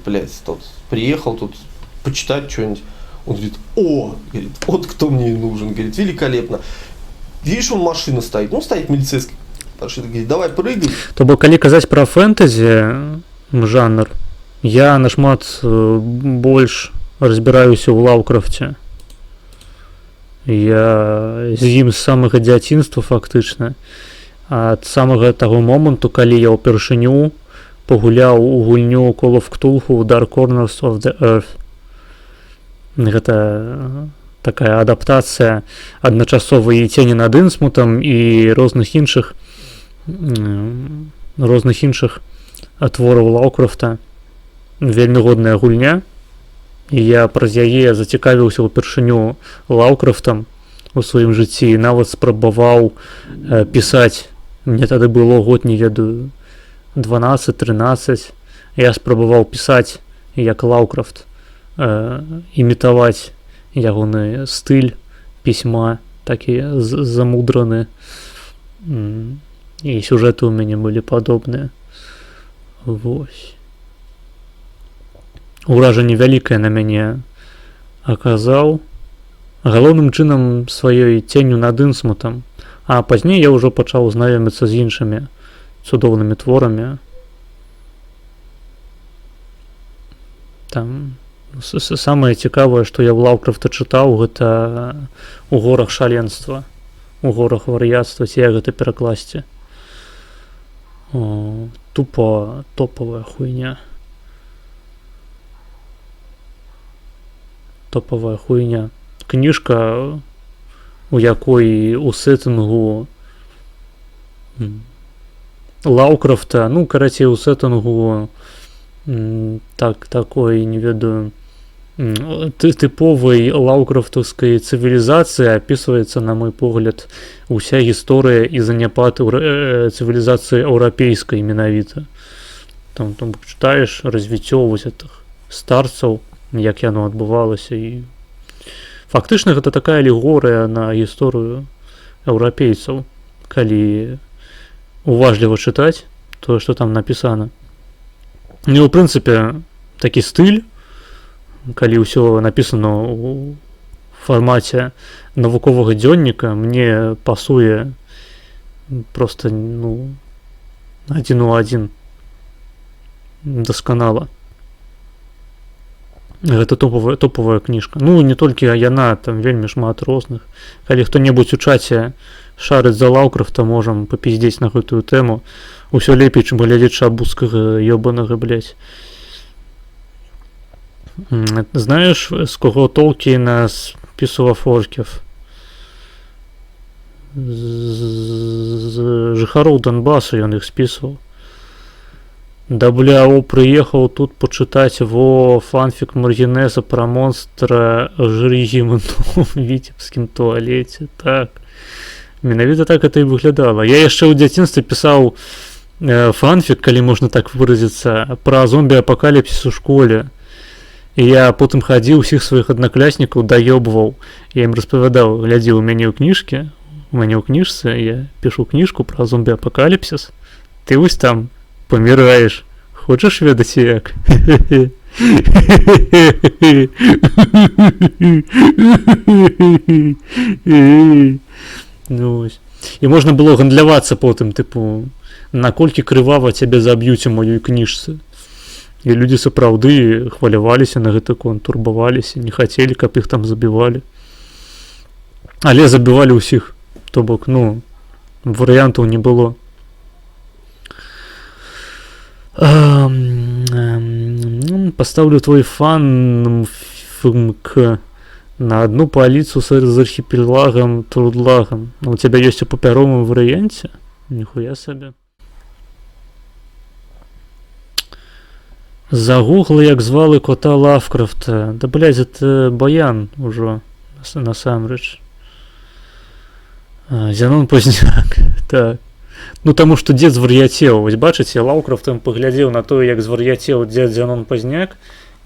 блядь, тот приехал тут почитать что-нибудь. Он говорит, говорит, вот кто мне нужен, говорит, великолепно. Видишь, он машина стоит, стоит милицейская машина, говорит, давай прыгай. То бок, калі казаць пра фэнтэзі жанр, я нашмат больш разбіраюся ў Лаўкрафце. Я з ім з самага дзяцінства фактычна. Ад самага таго моманту, калі я ўпершыню пагуляў у гульню Call of Cthulhu Dark Corners of the Earth. Гэта такая адаптацыя адначасова і Цені над Інсмутам і розных іншых твораў Лаўкрафта. Вельмі годная гульня. І я праз яе зацікавіўся ўпершыню Лаўкрафтам у сваім жыцці і нават спрабаваў пісаць. Мне тады было год, не ведаю, 12-13. Я спрабаваў пісаць як Лаўкрафт, імітаваць ягоны стыль пісьма, такі замудраны. І сюжэты ў мяне былі падобныя. Вось. Уражанне вялікае на мяне аказаў. Галоўным чынам сваёй Ценню над Інсмутам. А пазней я ўжо пачаў знаёміцца з іншымі цудоўнымі творамі. Там самае цікавае, што я ў Лаўкрафта чытаў, гэта «У горах шаленства», «У горах вар'яцтва», ці як гэта перакласці. Тупо топавая хуйня. Топовая хуйня. Кніжка, у якой у сеттингу Лаўкрафта, карацей, у сеттингу такой, не ведаю, тыповай лаўкрафтаўскай цывілізацыі апісваецца, на мой погляд, уся гісторыя і заняпад цывілізацыі еўрапейскай менавіта. Там чытаеш развіццё вось гэтых старцаў, як яно адбывалася, і фактычна гэта такая алегорыя на гісторыю еўрапейцаў, калі уважліва чытаць тое, што там напісана. Ну, у прынцыпе, такі стыль, калі ўсё напісана ў фармаце навуковага дзённіка, мне пасуе проста, адзін у адзін дасканала. Гэта топавая кніжка. Не толькі яна, там вельмі шмат розных. Калі хто-небудзь у чаце шарыць за Лаўкрафта, можам папіздзець на гэтую тэму. Усё лепей, чым глядзець шабуцкага ёбанага, блядь. Знаеш, з кого Толкіна спісував орків? З жыхароў Донбасу ён іх спісваў. Да приехал тут почитать фанфик Маргинеса про монстра Жригима в Витебскім туалете. Так. Менавіта так это и выглядало. Я яшчэ ў дзяцінстве пісаў фанфик, калі можна так выразіцца, про зомби-апокаліпсіс у школе. І я потым хадзіў усіх сваіх аднакласнікаў даёбваў. Я ім распавядаў, глядзі, у мяне ў кніжцы я пішу кніжку про зомби-апокаліпсіс. Ты вось там помираешь. Хочешь ведаць як? І можна было гандлявацца потым, тыпу, наколькі крывава цябе заб'юць у маёй кніжцы. І людзі сапраўды хваляваліся на гэты конт, турбаваліся, не хацелі, каб іх там забівалі. Але забівалі ўсіх. То бок, варыянтаў не было. Поставлю твой фанфик на одну полицу с архипелагом Трудлагом. У тебя есть в паперовом варианте? Нихуя себе. Загугли, як звали кота Лавкрафта. Да, блядь, это Баян уже, насамрэч. Зянон Пазняк. Так. Таму што дзед звар'яцеў. Вось бачыце, Лаўкрафт паглядзеў на тое, як звар'яцеў дзед Зянон Пазняк,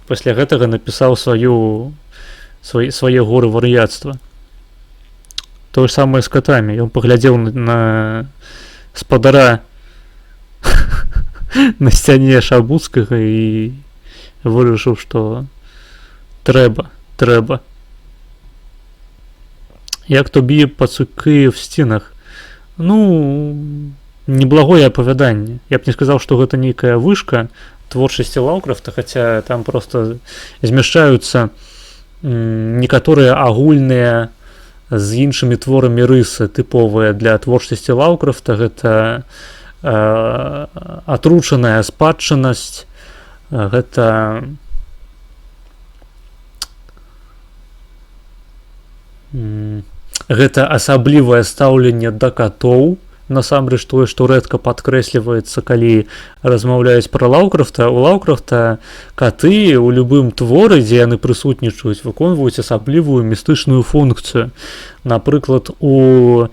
пасля гэтага напісаў свае горы вар'яцтва. То ж самае з катамі. Ён паглядзеў на спадара на сцяне Шабуцкага і вырашыў, што трэба. Як то б'е пацукі в сценах? Ну, неблагое апавяданне. Я б не сказаў, што гэта нейкая вышка творчасці Лаўкрафта, хаця там проста змяшчаюцца некаторыя агульныя з іншымі творамі рысы, тыповыя для творчасці Лаўкрафта. Гэта атручаная спадчыннасць, гэта асаблівае стаўленне да катоў. Насамрэч тое, што рэдка падкрэсліваецца, калі размаўляюць пра Лаўкрафта. У Лаўкрафта каты ў любым творы, дзе яны прысутнічаюць, выконваюць асаблівую містычную функцыю. Напрыклад, у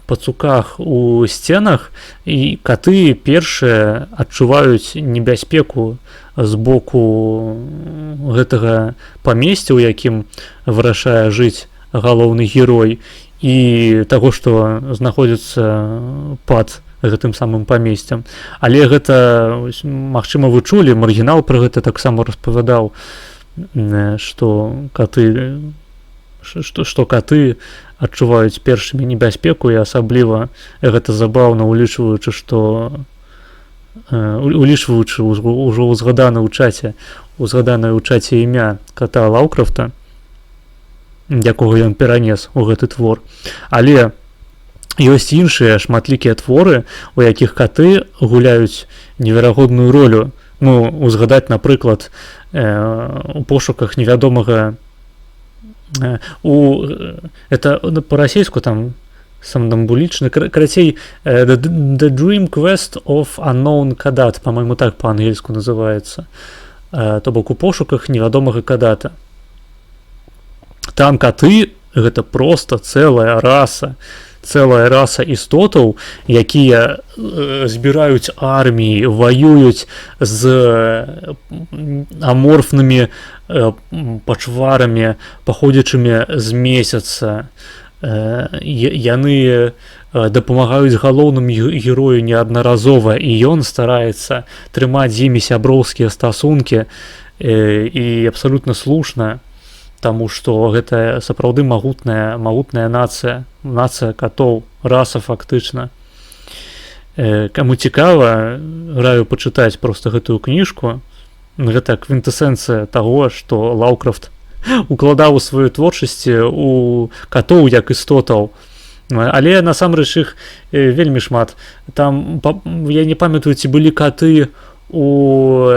пацуках у сценах і каты першыя адчуваюць небяспеку з боку гэтага памесця, у якім вырашае жыць галоўны герой, і таго, што знаходзіцца пад гэтым самым памесцем. Але гэта, магчыма, вы чулі, маргінал пра гэта таксама распавядаў, што каты адчуваюць першымі небяспеку, і асабліва гэта забаўна, улічваючы ўжо узгаданае ў чаце імя ката Лаўкрафта, якога ён перанес у гэты твор. Але ёсць іншыя шматлікія творы, у якіх каты гуляюць неверагодную ролю. Ну, узгадаць, напрыклад, у пошуках невядомага это па-расейску там самнамбулічны, карацей, The Dream Quest of Unknown Cadet, па-мойму, так па-ангельску называецца. То бок у пошуках невядомага кадата. Там каты — гэта проста цэлая раса істотаў, якія збіраюць арміі, ваююць з аморфнымі пачварамі, паходзячымі з месяца. Яны дапамагаюць галоўнаму герою неаднаразова, і ён стараецца трымаць з імі сяброўскія стасункі, і абсалютна слушна, таму што гэта сапраўды магутная нацыя катоў, раса фактычна. Каму цікава, раю пачытаць проста гэтую кніжку. Гэта квінтэсэнцыя таго, што Лаўкрафт укладаў у сваёй творчасці у катоў як істотаў. Але насамрэч іх вельмі шмат. Там, я не памятаю, ці былі каты у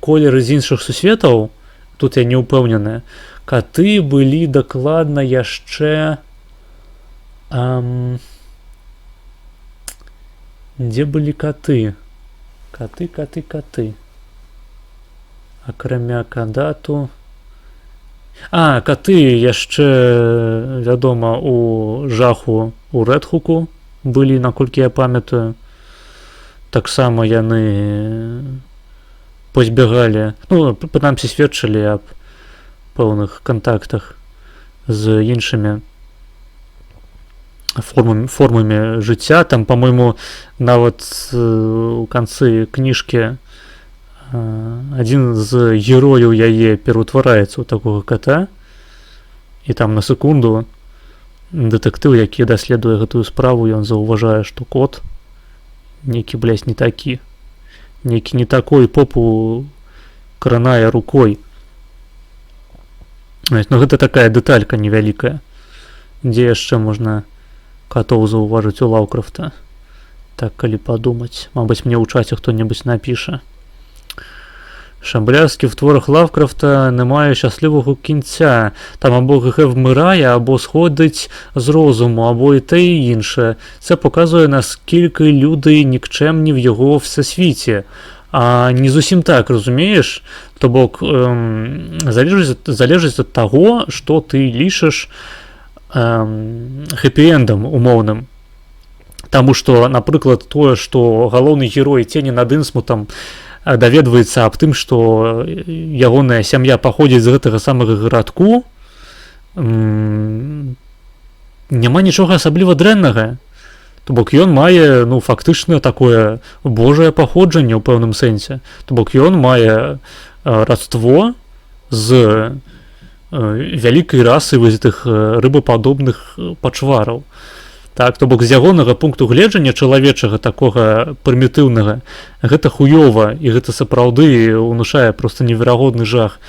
колеры з іншых сусветаў. Тут я не ўпэўнены. Каты былі дакладна яшчэ... Дзе былі каты? Каты. Акрамя кадату... Каты яшчэ, вядома, у жаху у Рэдхуку былі, наколькі я памятаю. Таксама яны пазбягалі, ну, прынамсі сведчылі аб пэўных кантактах з іншымі формамі жыцця. Там, па-мойму, нават у канцы кніжкі адзін з герояў яе пераўтвараецца ў такога ката, і там на секунду дэтэктыў, які даследуе гэтую справу, ён заўважае, што кот нейкі, не такі. Нейкі не такой, попу кранае рукой. Ну, гэта такая дэталька невялікая. Дзе яшчэ можна катоў заўважыць у Лаўкрафта? Так, калі падумаць. Мабыць, мне ў чаце хто-небудзь напіша. Шаблярські в творах Лавкрафта немає щасливого кінця. Там або грехи вмирає, або сходить з розуму, або і те, і інше. Це показує, наскільки люди нікчемні в його всесвіті. А не зовсім так, розумієш? Тобто, залежить від того, що ти лічиш хеппі-ендом умовним. Тому що, наприклад, тое, що головний герой Тені над Інсмутом даведваецца аб тым, што ягоная сям'я паходзіць з гэтага самага гарадку, няма нічога асабліва дрэннага. То бок ён мае ну фактычна такое божае паходжанне ў пэўным сэнсе. То бок ён мае родство з вялікай расай вось гэтых рыбападобных пачвараў. Так, то бок з ягонага пункту гледжання чалавечага такога прымітыўнага гэта хуёва і гэта сапраўды ўнушае проста неверагодны жах.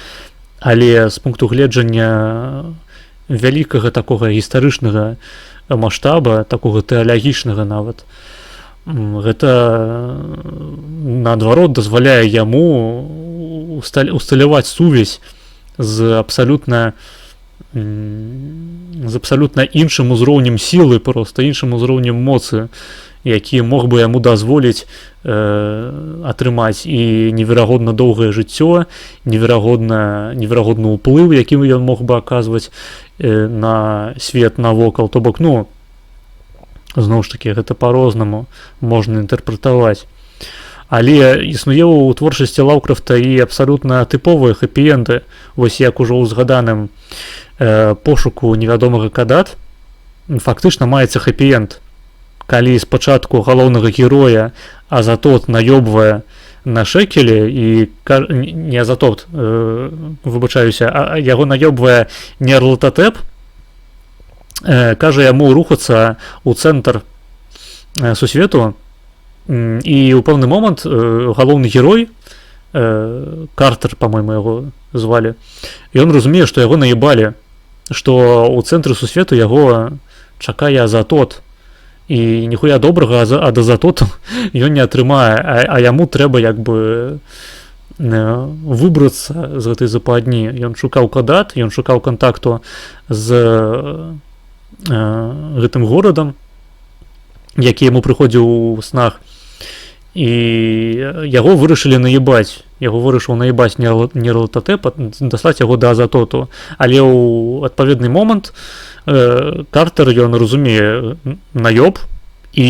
Але з пункту гледжання вялікага такога гістарычнага маштаба, такога тэалагічнага нават, гэта наадварот дазваляе яму усталяваць сувязь з абсалютна іншым узроўнем сілы, проста іншым узроўнем моцы, які мог бы яму дазволіць атрымаць і неверагодна доўгае жыццё, неверагодны ўплыў, які ён мог бы аказваць на свет навокал. То бок, ну, зноў ж такі, гэта па-рознаму можна інтэрпрэтаваць. Але існуе ў творчасці Лаўкрафта і абсалютна тыповыя хэпі-энды, вось як ужо ў згаданым пошуку невядомага Кадат фактычна маецца хэпі-энд, калі спачатку галоўнага героя Азатот наёбвае на Шекелі і не Азатот, выбачаюся, а яго наёбвае Нярлататэп, кажа яму рухацца ў цэнтр сусвету, і ў пэўны момант галоўны герой, Картер, па-мойму, яго звалі, ён разумее, што яго наебалі, што ў цэнтры сусвету яго чакае Азатот, і ніхуя добрага ад Азатоту ён не атрымае, а яму трэба як бы выбрацца з гэтай западні. Ён шукаў Кадат, ён шукаў кантакту з гэтым горадам, які яму прыходзіў у снах, і яго вырашылі наебаць. Яго вырашыў наебаць Нярлататэп, даслаць яго да Азатоту. Але ў адпаведны момант Картер, ён разумее наёб і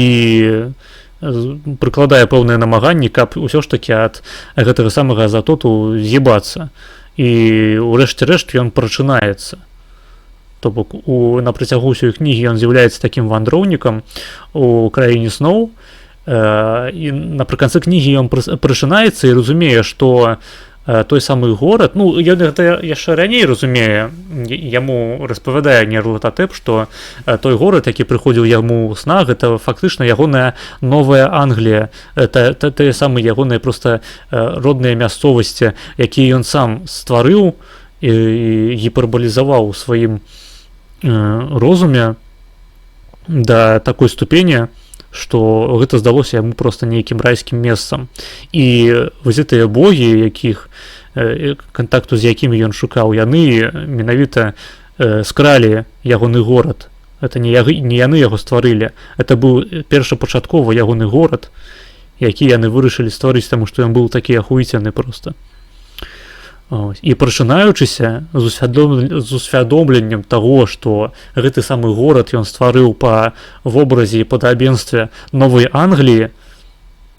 прыкладае пэўныя намаганні, каб усё ж такі ад гэтага самага Азатоту з'ебацца. І ўрэшце рэшт ён прачынаецца. То бок на працягу ўсёй кнігі ён з'яўляецца такім вандроўнікам у краіне сноў, і напрыканцы кнігі ён прачынаецца і разумее, што той самы горад, ну ён гэта яшчэ раней разумее, яму распавядае Нярлататэп, што той горад, які прыходзіў яму ў снах, гэта фактычна ягоная новая Англія, тыя самыя ягоныя проста родныя мясцовасці, якія ён сам стварыў і гіпербалізаваў у сваім розуме да такой ступені, што гэта здалося яму проста нейкім райскім месцам. І вось гэтыя богі, якіх кантакту з якімі ён шукаў, яны менавіта скралі ягоны горад. Гэта не яны яго стварылі, это быў першапачаткова ягоны горад, які яны вырашылі стварыць, таму што ён быў такі ахуіцельны проста. І прачынаючыся з усвядомленнем таго, што гэты самы горад ён стварыў па вобразе і падабенстве новай Англіі,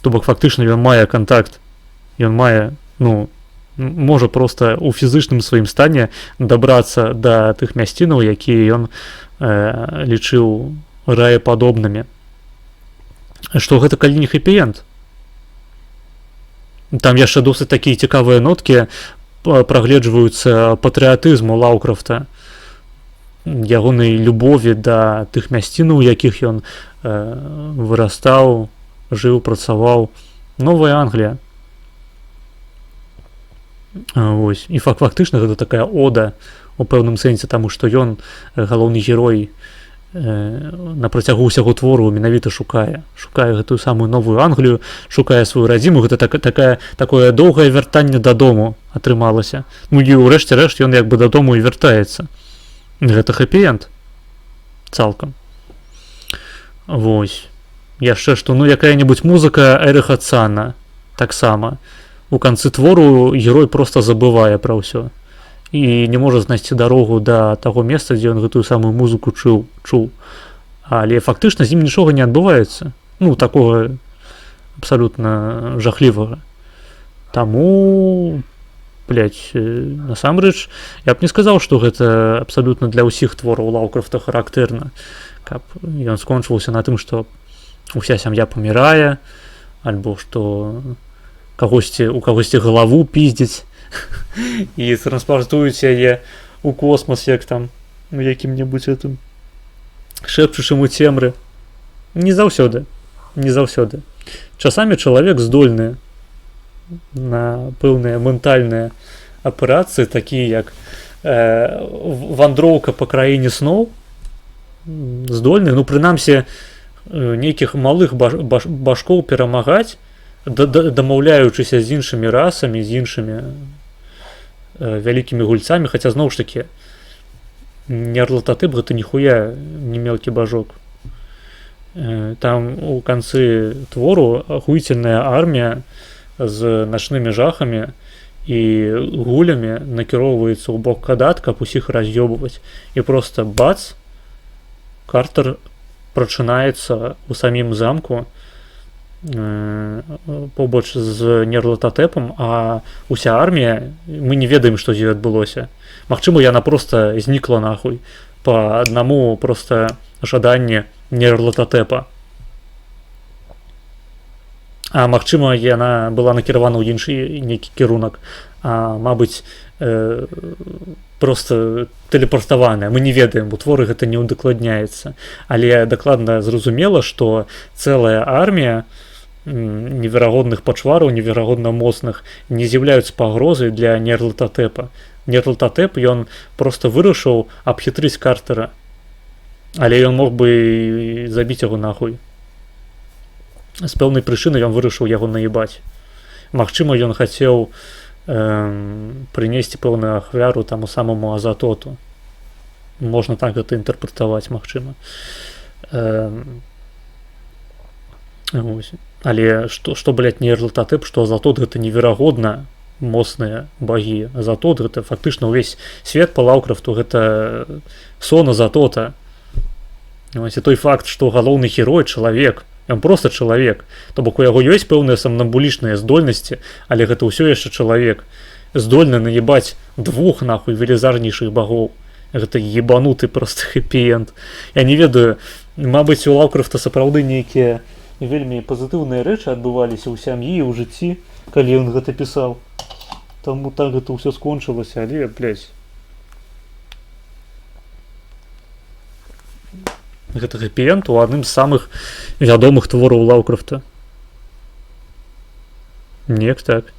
то бок фактычна ён мае кантакт, ён мае, ну, можа проста ў фізычным сваім стане дабрацца да тых мясцінаў, якія ён лічыў раепадобнымі. Што гэта калі не хэпі-энд? Там яшчэ досыць такія цікавыя ноткі прагледжваюцца патрыятызму Лаўкрафта, ягонай любові да тых мясцінаў, якіх ён вырастаў, жыў, працаваў. Новая Англія. Вось. І фактычна гэта такая ода у пэўным сэнсе, таму што ён, галоўны герой, на працягу ўсяго твору менавіта шукае гэтую самую новую Англію, шукае сваю радзіму. Гэта такое доўгае вяртанне дадому атрымалася. Ну і ўрэшце рэшт ён як бы дадому і вяртаецца. Гэта хэпі-энд цалкам. Вось. Яшчэ што, ну якая-небудзь музыка Эрыха Цана таксама. У канцы твору герой проста забывае пра ўсё і не можа знайсці дарогу да таго месца, дзе ён гэтую самую музыку чуў. Але фактычна з ім нічога не адбываецца. Ну, такога абсалютна жахлівага. Таму, насамрэч, я б не сказаў, што гэта абсалютна для ўсіх твораў Лаўкрафта характэрна. Каб ён скончыўся на тым, што уся сям'я памірае, альбо што у кагосьці галаву піздзяць і транспартуюць яе у космас, як там у якім-небудзь гэтым шэпчучым у цемры. Не заўсёды. Часамі чалавек здольны на пэўныя ментальныя аперацыі, такія як вандроўка па краіне сноў, здольны, ну прынамсі нейкіх малых башкоў перамагаць, дамаўляючыся з іншымі расамі, з іншымі вялікімі гульцамі, хаця зноў ж такі Нярлатотеп гэта ніхуя не мелкі бажок. Там у канцы твору ахуительная армія з начнымі жахамі і гулямі накіроўваецца ў бок кадат, каб усіх раз'ёбваць, і просто бац, Картер прачынаецца ў самім замку побач з Нярлатотэпам, а уся армія, мы не ведаем, што з ёй адбылося. Магчыма, яна проста знікла нахуй па аднаму проста жаданні Нярлатотэпа. А магчыма, яна была накіравана ў іншы нейкі кірунак, а мабыць, просто тэлепартаваная. Мы не ведаем, у творы гэта не ўдакладняецца. Але дакладна зразумела, што цэлая армія неверагодных пачвараў, неверагодна моцных, не з'яўляюцца пагрозай для Нярлатотэпа. Нярлатотэп, ён проста вырашыў абхітрыць Картера, але ён мог бы забіць яго нахуй. З пэўнай прычыны ён вырашыў яго наебаць. Магчыма, ён хацеў прынесці пэўную ахвяру таму самому Азатоту. Можна так гэта інтэрпрэтаваць, магчыма. Але што блядь, Нярлатотеп, што Азатот гэта неверагодна моцныя багі. Азатот гэта фактычна ўвесь свет па Лаўкрафту, гэта сон Азатота. І той факт, што галоўны герой чалавек, ён проста чалавек, то бок у яго ёсць пэўныя самнамбулічныя здольнасці, але гэта ўсё яшчэ чалавек, здольны наебаць двух нахуй велізарнейшых багоў. Гэта ебануты проста хэпі-энд. Я не ведаю, мабыць, у Лаўкрафта сапраўды нейкія вельмі пазітыўныя рэчы адбываліся ў сям'і, ў жыцці, калі ён гэта пісаў. Таму так гэта ўсё скончылася, але, блядь, гэта хэпі-энд у адным з самых вядомых твораў Лаўкрафта. Неяк так.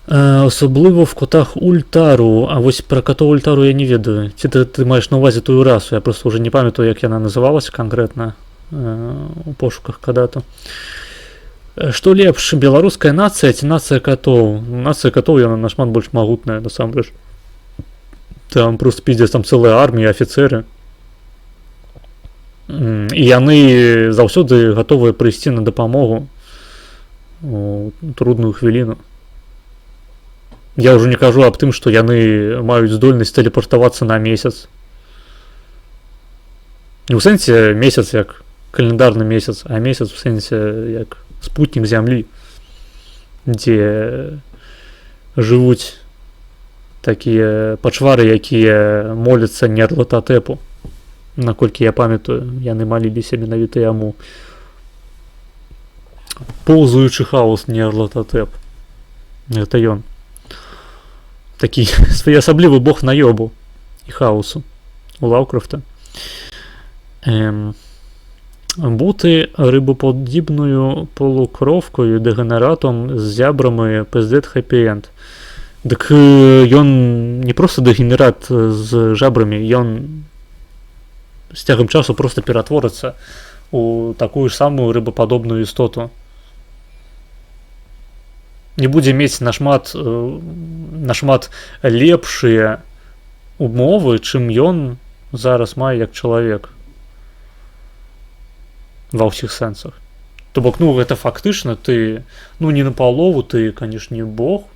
Асабліва в котах Ультару. А вось пра котоў Ультару я не ведаю. Ці ты маеш на ўвазе тую расу? Я просто уже не памятаю, як яна называлася канкрэтна у пошуках кадату. Што лепш, беларуская нацыя ці нацыя котоў? Нацыя котоў, яна нашмат больш магутная, насамрэч. Там просто пиздец, там цэлая армія, афіцэры. І яны заўсёды гатовыя прыйсці на дапамогу у трудную хвіліну. Я ўжо не кажу аб тым, што яны маюць здольнасць тэлепартавацца на месяц. Не ў сэнсе месяц як календарны месяц, а месяц у сэнсе як спутнік зямлі, дзе жывуць такія пачвары, якія моляцца Нярлатотэпу. Наколькі я памятаю, яны маліліся менавіта яму. Поўзаючы хаос Нярлатотэп. Гэта ён. Такі своеасаблівы бог наёбу і хаосу у Лаўкрафта. Бути рибоподібною полукровкою, дегенератом з зябрами пиздет хэппі-энд. Так ён не просто дегенерат з жабрами, ён з цягам часу просто ператворыцца у такую ж самую рыбападобную істоту. Не будзе мець нашмат лепшыя умовы, чым ён зараз мае як чалавек. Ва ўсіх сэнсах. То бок, гэта фактычна ты, не на палову, ты, канешне, бог.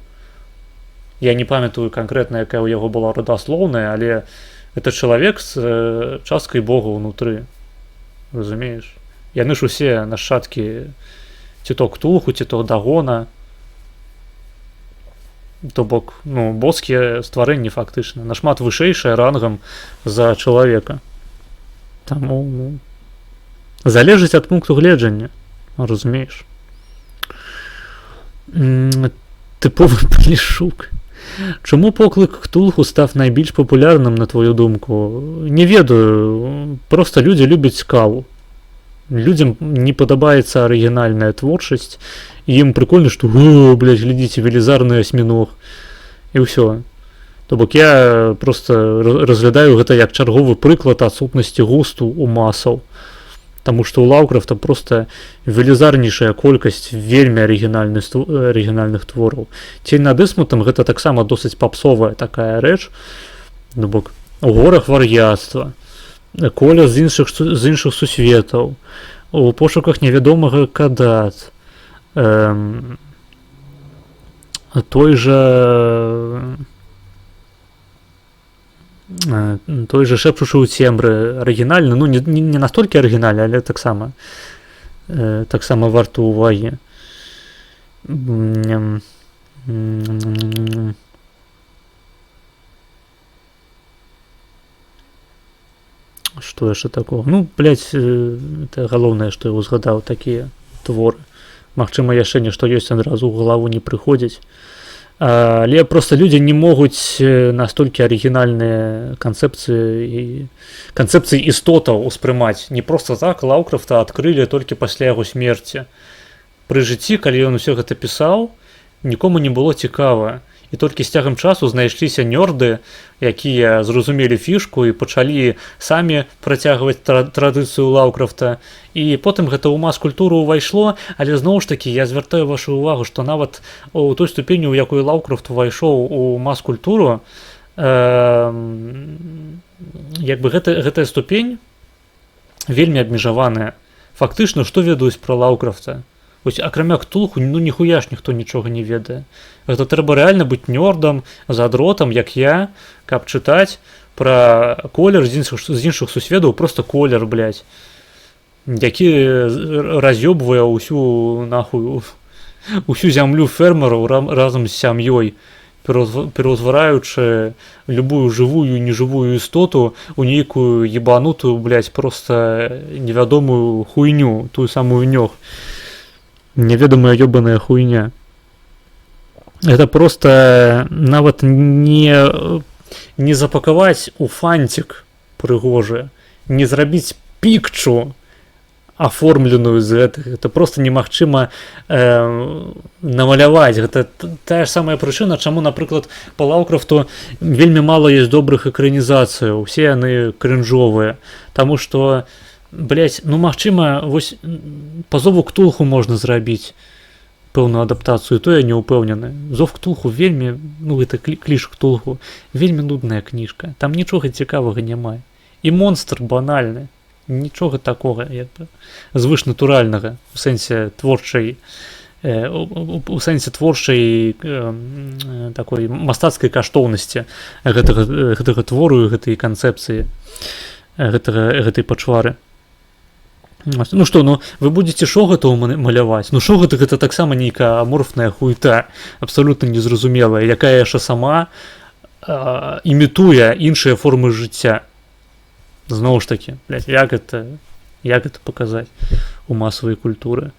Я не памятаю канкрэтна, якая ў яго была родаслоўная, але это чалавек з часткай бога ўнутры. Разумееш? Яны ж усе нашчадкі ці то Ктулху, ці то Дагона. То бок, боскія стварэнні фактычна, нашмат вышэйшае рангам за чалавека. Таму, ну, залежыць ад пункту гледжання, разумееш. Тыповы палішук. Чаму поклик Ктулху став найбільш популярним, на твою думку? Не ведаю, просто люди любяць каву. Людям не падабаецца арыгінальная творчасць, і ім прикольна, што блядь, глядзіце, велізарны асьміног. І ўсё. То бок я просто разглядаю гэта як чарговы прыклад адсутнасці густу ў масаў. Таму што ў Лаўкрафта просто велізарнейшая колькасць вельмі арыгінальных твораў. Цень над Ісмутам гэта таксама досыць папсовая такая рэч. Ну бок у горах вар'яцтва, Коля з іншых сусветаў, у пошуках невядомага Кадат, той же шэпчучы ў цемры арыгінальны, ну не настолькі арыгінальны, але таксама варта ўвагі. Што яшчэ такого? Ну, блядь, это галоўнае, што я ўзгадаў, такія творы. Магчыма, яшчэ нешта ёсць, адразу ў галаву не прыходзіць. Але просто людзі не могуць настолькі арыгінальныя канцэпцыі істотаў успрымаць. Не проста так Лаўкрафта адкрылі толькі пасля яго смерці. Пры жыцці, калі ён усё гэта пісаў, нікому не было цікава. І толькі з цягам часу знайшліся нёрды, якія зразумелі фішку і пачалі самі працягваць традыцыю Лаўкрафта. І потым гэта ў мас-культуру ўвайшло, але зноў ж такі я звяртаю вашу ўвагу, што нават у той ступені, у якой Лаўкрафт увайшоў у мас-культуру, як бы гэтая ступень вельмі абмежаваная. Фактычна, што ведаюць пра Лаўкрафта? Вось акрамя Ктулху, ну ніхуя ж ніхто нічога не ведае. Гэта трэба рэальна быць нёрдам, задротам, як я, каб чытаць пра колер з іншых сусветаў, просто колер, блядь, які раз'ёбвае ўсю зямлю фермераў разам з сям'ёй, пераўзвараючы любую жывую і нежывую істоту у нейкую ебанутую, блядь, просто невядомую хуйню, тую самую нёг. Неведомая ёбаная хуйня. Это просто нават не запакаваць у фантик прыгожы, не зрабіць пікчу аформленую з гэтых. Это просто немагчыма намаляваць. Гэта тая ж самая прычына, чаму, напрыклад, па Лаўкрафту вельмі мала ёсць добрых экранізацыяў, усе яны крынжовыя, таму што блять, ну магчыма, вось па зову Ктулху можна зрабіць пэўную адаптацыю, то я не ўпэўнены. Зов Ктулху вельмі, ну гэта кліш Ктулху, вельмі нудная кніжка. Там нічога цікавага няма. І монстр банальны. Нічога такога, як бы, звышнатуральнага у сэнсе творчай такой мастацкай каштоўнасці гэтага твору, гэтай канцэпцыі, гэтай пачвары. Ну што, ну вы будзеце шо гэта маляваць? Ну шо гэта таксама нейкая аморфная хуйта, абсалютна незразумелая, якая яшчэ сама імітуе іншыя формы жыцця. Зноў ж такі, блядь, як гэта паказаць у масавай культуры?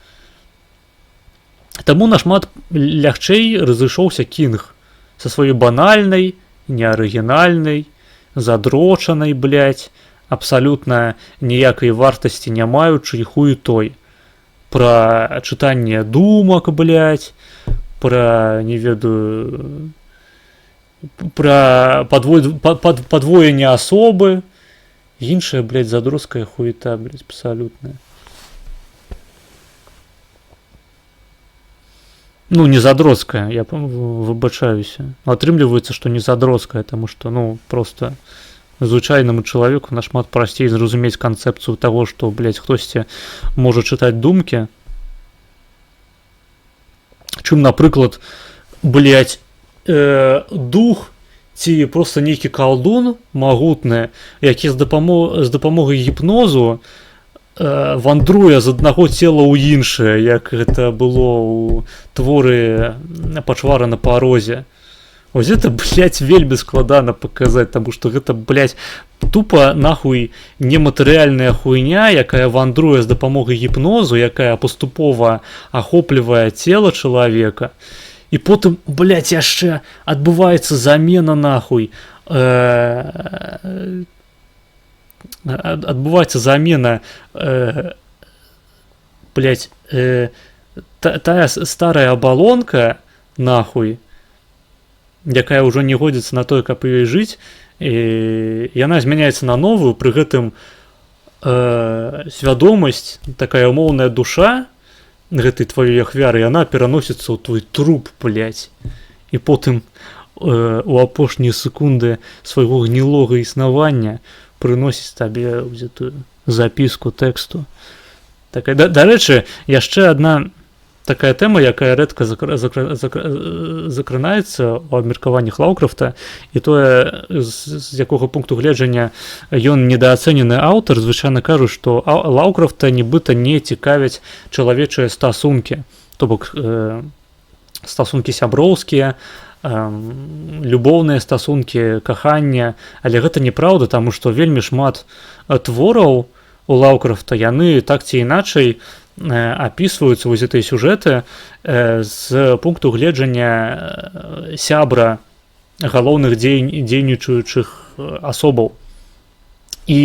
Таму нашмат лягчэй разышоўся Кінг са сваёй банальнай, неарыгінальнай, задрочанай, блядь, абсалютна ніякай вартасці не маючы і хуетой. Пра чытанне думак, блядь, пра, не ведаю, пра падвоенне асобы, іншая, блядь, задроская хуета, блядь, абсалютная. Ну, не задроская, я выбачаюся. Атрымліваецца, што не задроская, таму што, ну, просто звычайнаму чалавеку нашмат прасцей зразумець канцэпцыю таго, што, блядь, хтосьці можа чытаць думкі, чым, напрыклад, блядь, дух ці проста нейкі калдун магутны, які з дапамогай гіпнозу вандруе з аднаго цела ў іншае, як гэта было ў творы Пачвара на парозе. Вось это, блядь, вельмі складана паказаць, таму што гэта, блядь, тупа нахуй нематэрыяльная хуйня, якая вандруе з дапамогай гіпнозу, якая паступова ахоплівае цела чалавека. І потым, блядь, яшчэ адбываецца замена нахуй. Адбываецца замена, блядь, тая старая абалонка, нахуй, якая ўжо не годзіцца на той, каб ёй жыць, і яна змяняецца на новую, пры гэтым свядомасць, такая умоўная душа гэтай тваёй ахвяры, яна пераносіцца ў твой труп, блядь, і потым у апошнія секунды свайго гнілога існавання прыносіць табе ўзятую запіску тэксту. Такая, дарэчы, яшчэ адна такая тэма, якая рэдка закранаецца ў абмеркаваннях Лаўкрафта, і тое, з якога пункту гледжання ён недаацэнены аўтар, звычайна кажуць, што Лаўкрафта нібыта не цікавяць чалавечыя стасункі, то бок стасункі сяброўскія, любоўныя стасункі, кахання, але гэта неправда, таму што вельмі шмат твораў у Лаўкрафта, яны так ці іначай апісваюцца вось гэтыя сюжэты з пункту гледжання сябра галоўных дзейнічаючых асобаў. І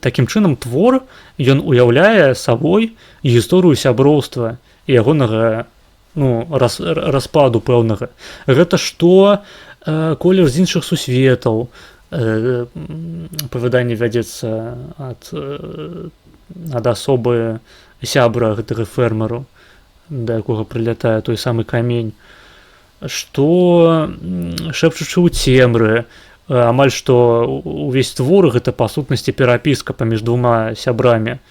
такім чынам твор, ён уяўляе сабой гісторыю сяброўства і ягонага распаду пэўнага. Гэта што колер з іншых сусветаў, апавяданне вядзецца ад асобы сябра гэтага фермеру, да якога прылятае той самы камень, што шэпчучы ў цемры, амаль што увесь твор гэта па сутнасці перапіска паміж двума сябрамі,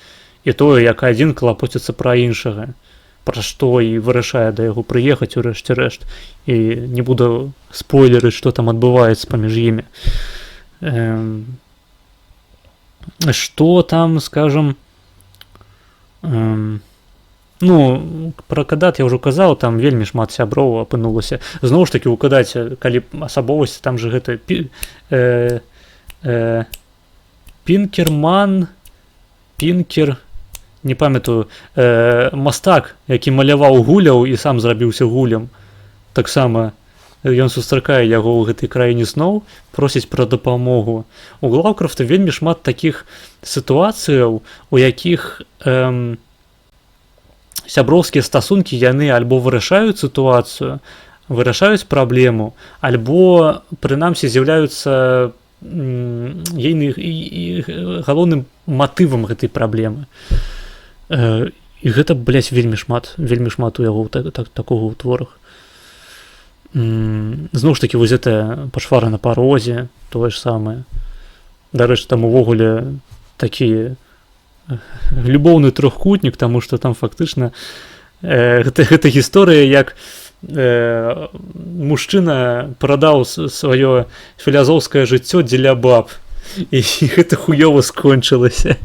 і тое, як адзін клапоціцца пра іншага, пра што і вырашае да яго прыехаць у рэшце рэшт, і не буду спойлерыць, што там адбываецца паміж імі. Што там, скажам, пра кадат я ўжо казаў, там вельмі шмат сяброў апынулася. Зноў ж такі у кадаце, калі асабовасць, там же гэта Пінкер, не памятаю, мастак, які маляваў гуляў і сам зрабіўся гулем, таксама ён сустракае яго ў гэтай краіне сноў, просіць пра дапамогу. У Лаўкрафта вельмі шмат такіх сітуацыяў, у якіх сяброўскія стасункі, яны альбо вырашаюць сітуацыю, вырашаюць праблему, альбо, прынамсі, з'яўляюцца галоўным матывам гэтай праблемы. І гэта, блядь, вельмі шмат у яго такога ў творах. Зноў ж такі, вось гэта пашвара на парозе, тое ж самае. Дарэчы, там увогуле такі любоўны трохкутнік, таму што там фактычна гэта гісторыя, як мужчына прадаў сваё філазофскае жыццё дзеля баб, і гэта хуёва скончылася.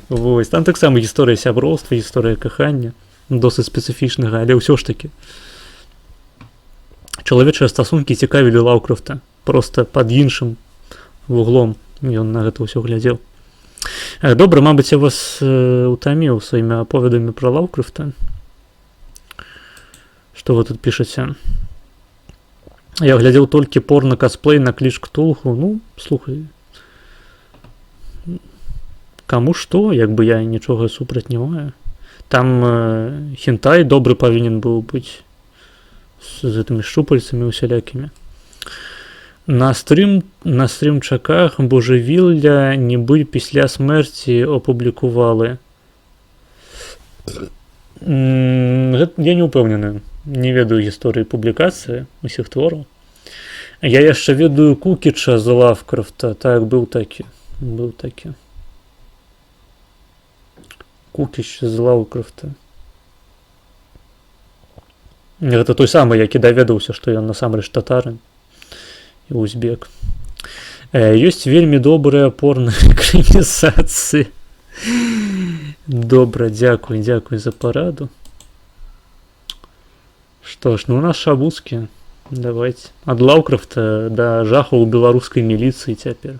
Вось, там таксама гісторыя сяброўства, гісторыя кахання, досыць спецыфічнага, але ўсё ж такі чалавечыя стасункі цікавілі Лаўкрафта, проста пад іншым вуглом ён на гэта ўсё глядзеў. Добра, мабыць, я вас утаміў сваімі аповедамі пра Лаўкрафта. Што вы тут пішаце? Я глядзеў толькі порно-касплей на кліч Ктулху. Ну, слухай, каму што, як бы я нічога супраць не маю. Там хентай добры павінен быў быць з гэтымі шчупальцамі усялякімі. На стрімчаках божевілля нібы після смерці опублікували. Я не ўпэўнены, не ведаю гісторыі публікацыі усіх твораў. Я яшчэ ведаю Кукіча з Лавкрафта, так, быў такі. Кукіч з Лаўкрафта. Гэта той самы, які даведаўся, што ён насамрэч татарын і узбек. Ёсць вельмі добрыя порно-экранізацыі. Добра, дзякуй за параду. Што ж, ну у нас Шабуцкі. Давайте. Ад Лаўкрафта да жахаў беларускай міліцыі цяпер.